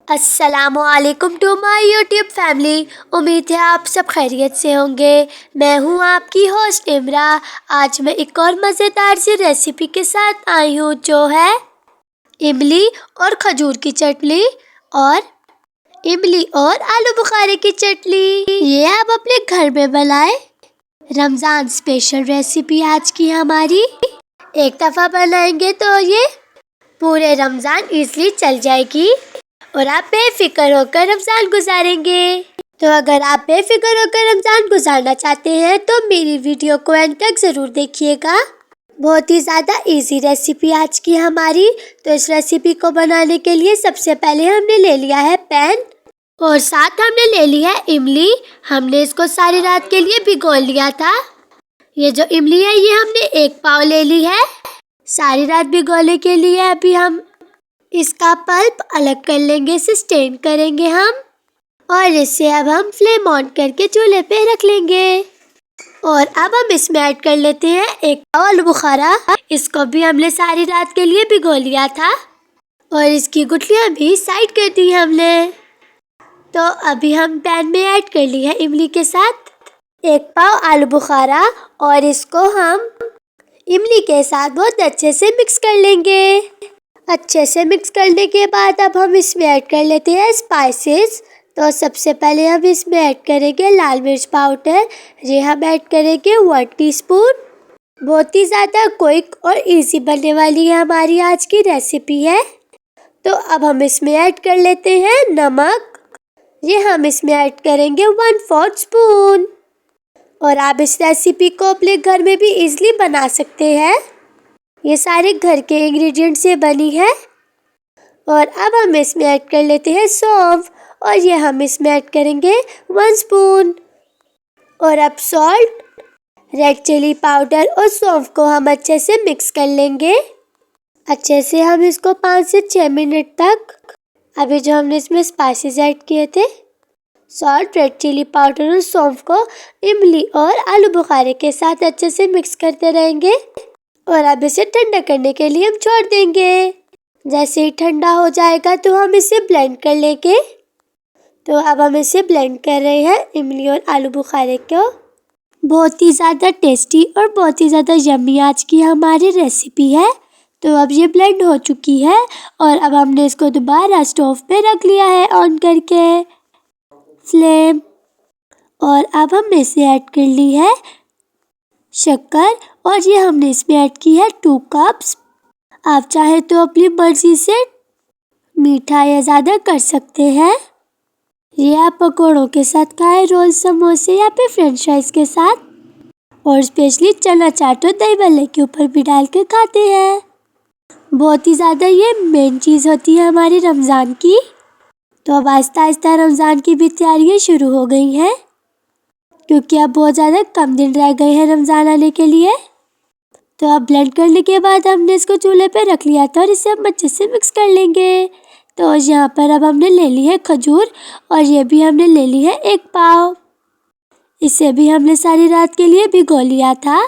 अस्सलामुअलैकुम to my YouTube family. उम्मीद है आप सब खैरियत से होंगे। मैं हूं आपकी होस्ट इमरा। आज मैं एक और मज़ेदार सी रेसिपी के साथ आई हूं जो है इमली और खजूर की चटनी और इमली और आलू बुखारे की चटनी। ये आप अपने घर में बनाएं। रमज़ान स्पेशल रेसिपी आज की हमारी। एक दफ़ा बनाएंगे तो ये पूरे रमज़ान इजली चल जाएगी और आप बेफिक्र होकर रमज़ान गुजारेंगे। तो अगर आप बेफिक्र होकर रमज़ान गुजारना चाहते हैं तो मेरी वीडियो को एंड तक ज़रूर देखिएगा। बहुत ही ज़्यादा इजी रेसिपी आज की हमारी। तो इस रेसिपी को बनाने के लिए सबसे पहले हमने ले लिया है पैन और साथ हमने ले लिया है इमली। हमने इसको सारी रात के लिए भिगो लिया था। ये जो इमली है ये हमने 1 पाव ले ली है सारी रात भिगोने के लिए। अभी हम इसका पल्प अलग कर लेंगे, इसे स्टेन करेंगे हम और इसे अब हम फ्लेम ऑन करके चूल्हे पे रख लेंगे। और अब हम इसमें ऐड कर लेते हैं 1 पाव आलू बुखारा। इसको भी हमने सारी रात के लिए भिगो लिया था और इसकी गुठलियाँ भी साइड कर दी हमने। तो अभी हम पैन में ऐड कर ली है इमली के साथ 1 पाव आलू बुखारा और इसको हम इमली के साथ बहुत अच्छे से मिक्स कर लेंगे। अच्छे से मिक्स करने के बाद अब हम इसमें ऐड कर लेते हैं स्पाइसेस। तो सबसे पहले हम इसमें ऐड करेंगे लाल मिर्च पाउडर। ये हम ऐड करेंगे 1 टीस्पून। बहुत ही ज़्यादा क्विक और इजी बनने वाली है हमारी आज की रेसिपी है। तो अब हम इसमें ऐड कर लेते हैं नमक। ये हम इसमें ऐड करेंगे 1/4 स्पून। और आप इस रेसिपी को अपने घर में भी इजीली बना सकते हैं। ये सारे घर के इंग्रेडिएंट से बनी है। और अब हम इसमें ऐड कर लेते हैं सौंफ और ये हम इसमें ऐड करेंगे 1 स्पून। और अब सॉल्ट, रेड चिली पाउडर और सौंफ को हम अच्छे से मिक्स कर लेंगे। अच्छे से हम इसको 5 से 6 मिनट तक। अभी जो हमने इसमें स्पाइसेस ऐड किए थे सॉल्ट, रेड चिली पाउडर और सौंफ को इमली और आलू बुखारे के साथ अच्छे से मिक्स करते रहेंगे। और अब इसे ठंडा करने के लिए हम छोड़ देंगे। जैसे ही ठंडा हो जाएगा तो हम इसे ब्लेंड कर लेंगे। तो अब हम इसे ब्लेंड कर रहे हैं इमली और आलू बुखारे को। बहुत ही ज़्यादा टेस्टी और बहुत ही ज़्यादा यम्मी आज की हमारी रेसिपी है। तो अब ये ब्लेंड हो चुकी है और अब हमने इसको दोबारा स्टोव पे रख लिया है ऑन करके फ्लेम। और अब हमने इसे ऐड कर ली है शक्कर और ये हमने इसमें ऐड की है 2 कप्स। आप चाहे तो अपनी मर्जी से मीठा या ज़्यादा कर सकते हैं। ये आप पकौड़ों के साथ खाएं, रोल, समोसे या फिर फ्रेंच फ्राइज के साथ। और स्पेशली चना चाट और दही भल्ले के ऊपर भी डाल के खाते हैं। बहुत ही ज़्यादा ये मेन चीज़ होती है हमारी रमज़ान की। तो अब आहिस्ता आहिस्ता रमज़ान की भी तैयारियाँ शुरू हो गई हैं क्योंकि अब बहुत ज़्यादा कम दिन रह गए हैं रमज़ान आने के लिए। तो अब ब्लेंड करने के बाद हमने इसको चूल्हे पे रख लिया था और इसे हम अच्छे से मिक्स कर लेंगे। तो यहाँ पर अब हमने ले ली है खजूर और ये भी हमने ले ली है 1 पाव। इसे भी हमने सारी रात के लिए भिगो लिया था।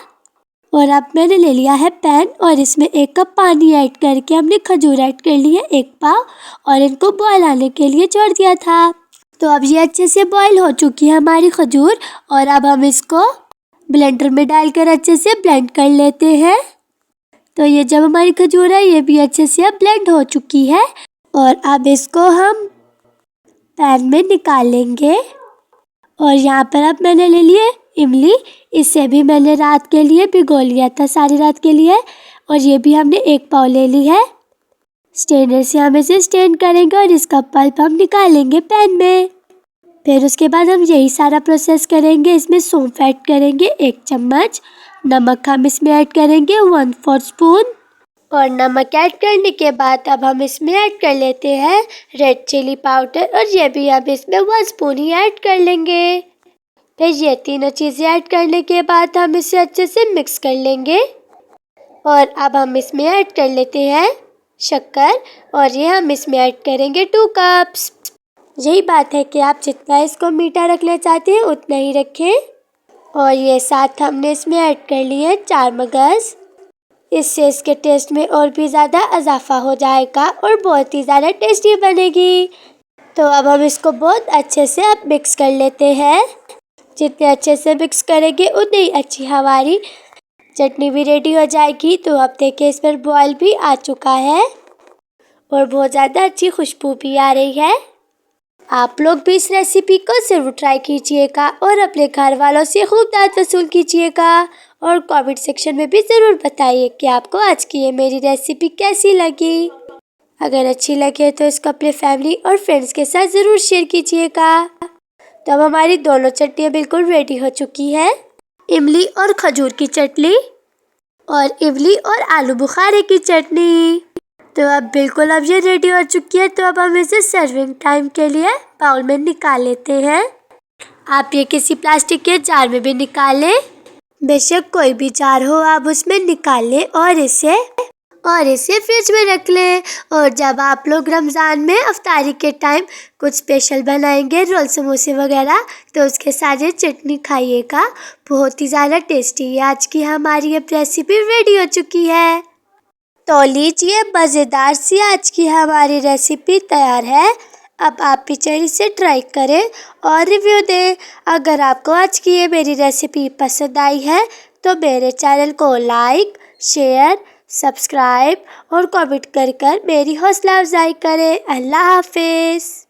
और अब मैंने ले लिया है पैन और इसमें 1 कप पानी ऐड करके हमने खजूर ऐड कर ली है 1 पाव और इनको बॉयल आने के लिए छोड़ दिया था। तो अब ये अच्छे से बॉयल हो चुकी है हमारी खजूर और अब हम इसको ब्लेंडर में डालकर अच्छे से ब्लेंड कर लेते हैं। तो ये जब हमारी खजूर है ये भी अच्छे से अब ब्लेंड हो चुकी है और अब इसको हम पैन में निकाल लेंगे। और यहाँ पर अब मैंने ले लिए इमली। इसे भी मैंने रात के लिए भिगो लिया था सारी रात के लिए और ये भी हमने 1 पाव ले ली है। स्ट्रेनर से हम इसे स्ट्रेन करेंगे और इसका पल्प हम निकालेंगे पैन में। फिर उसके बाद हम यही सारा प्रोसेस करेंगे। इसमें सौंफ ऐड करेंगे 1 चम्मच। नमक हम इसमें ऐड करेंगे 1/4 स्पून। और नमक ऐड करने के बाद अब हम इसमें ऐड कर लेते हैं रेड चिली पाउडर और ये भी हम इसमें 1 स्पून ही ऐड कर लेंगे। फिर ये तीनों चीज़ें ऐड करने के बाद हम इसे अच्छे से मिक्स कर लेंगे। और अब हम इसमें ऐड कर लेते हैं शक्कर और ये हम इसमें ऐड करेंगे 2 कप्स। यही बात है कि आप जितना इसको मीठा रखना चाहते हैं उतना ही रखें। और ये साथ हमने इसमें ऐड कर लिए 4 मगज़। इससे इसके टेस्ट में और भी ज़्यादा इजाफा हो जाएगा और बहुत ही ज़्यादा टेस्टी बनेगी। तो अब हम इसको बहुत अच्छे से अब मिक्स कर लेते हैं। जितने अच्छे से मिक्स करेंगे उतनी ही अच्छी हमारी चटनी भी रेडी हो जाएगी। तो अब देखिए इस पर बॉयल भी आ चुका है और बहुत ज़्यादा अच्छी खुशबू भी आ रही है। आप लोग भी इस रेसिपी को ज़रूर ट्राई कीजिएगा और अपने घर वालों से खूब दाद वसूल कीजिएगा और कमेंट सेक्शन में भी ज़रूर बताइए कि आपको आज की ये मेरी रेसिपी कैसी लगी। अगर अच्छी लगे तो इसको अपने फैमिली और फ्रेंड्स के साथ ज़रूर शेयर कीजिएगा। तो अब हमारी दोनों चटनियाँ बिल्कुल रेडी हो चुकी है, इमली और खजूर की चटनी और इमली और आलू बुखारे की चटनी। तो अब बिल्कुल अब ये रेडी हो चुकी है। तो अब हम इसे सर्विंग टाइम के लिए बाउल में निकाल लेते हैं। आप ये किसी प्लास्टिक के जार में भी निकाल लें, बेशक कोई भी जार हो आप उसमें निकाल लें और इसे फ्रिज में रख लें। और जब आप लोग रमज़ान में अफ्तारी के टाइम कुछ स्पेशल बनाएंगे, रोल समोसे वगैरह, तो उसके साथ ये चटनी खाइएगा, बहुत ही ज़्यादा टेस्टी है। आज की हमारी ये रेसिपी रेडी हो चुकी है। तो लीजिए मज़ेदार सी आज की हमारी रेसिपी तैयार है। अब आप भी चलिए इसे ट्राई करें और रिव्यू दें। अगर आपको आज की ये मेरी रेसिपी पसंद आई है तो मेरे चैनल को लाइक, शेयर, सब्सक्राइब और कमेंट कर मेरी हौसला अफजाई करें। अल्लाह हाफिज़।